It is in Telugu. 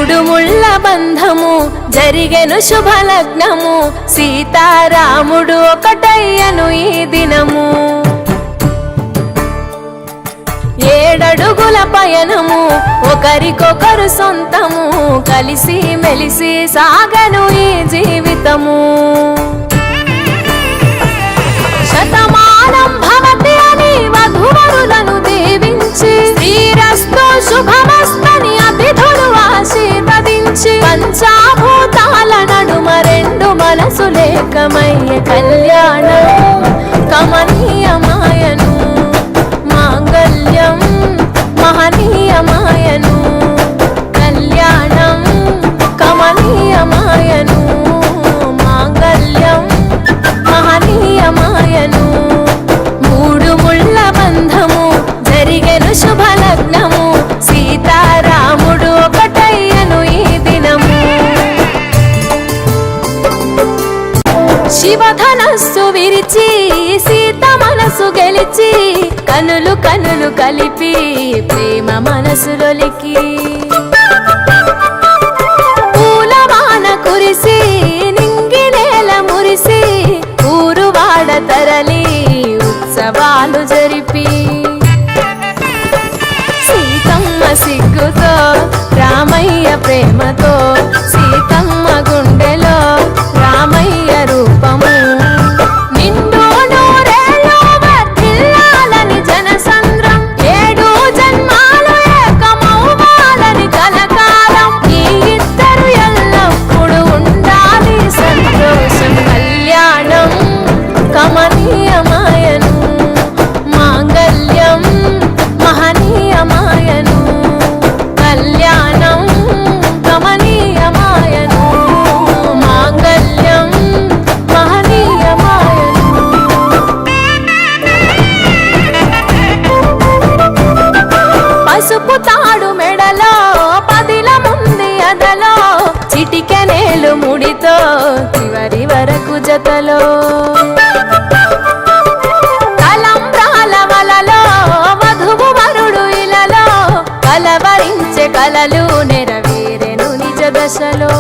మూడు ముళ్ళ బంధము జరిగెను శుభలగ్నము, సీతారాముడు ఒకటయ్యను ఈ దినము. 7 అడుగుల పయనము ఒకరికొకరు సొంతము, కలిసి మెలిసి సాగను ఈ జీవితము. శతమానం భవతి అని వధువరులను దీవించి, శ్రీరస్తు శుభమస్తని అతిథులు ఆశీర్వదించి, పంచాభూతాల నడుమ 2 మనసులేకమయ్యే కళ్యాణం కమనీయమాయను, మాంగళ్యం మహనీయమాయను. కళ్యాణం కమనీయమాయను, మాంగళ్యం మహనీయమాయను. మూడు ముళ్ళ బంధము జరిగెను శుభలగ్నము, సీతారాముడు ఒకటయ్యను ఈ దినము. శివధనస్సు విరిచి సీత మనసు గెలిచి, కనులు కనులు కలిపి ప్రేమ మనసులొలికి, పూలవాన కురిసి నింగి నేల మురిసి, ఊరువాడ తరలి ఉత్సవాలు జరిపి, సీతమ్మ సిగ్గుతో రామయ్య ప్రేమతో, సీతమ్మ గుండెలో రామయ్య రూపము. నిండు నూరేళ్ళు వర్ధిల్లాలని జనసంద్రం, 7 జన్మాలు ఏకమవ్వాలని కలకాలం, ఈ ఇద్దరు ఎల్లప్పుడూ ఉండాలి సంతోషం. కళ్యాణం కమనీయమాయను, మాంగళ్యం మహనీయమాయను. కళ్యాణం కమనీయమాయను, మాంగళ్యం మహనీయమాయను. పసుపు తాడు మెడలో పదిలముంది అదలో, చిటికెనేలు ముడితో చివరి వరకు జతలో, తలంబ్రాల వలలో వధువు వరుడు ఇలలో, కలవరించే కలలు నెరవేరెను నిజ దశలో.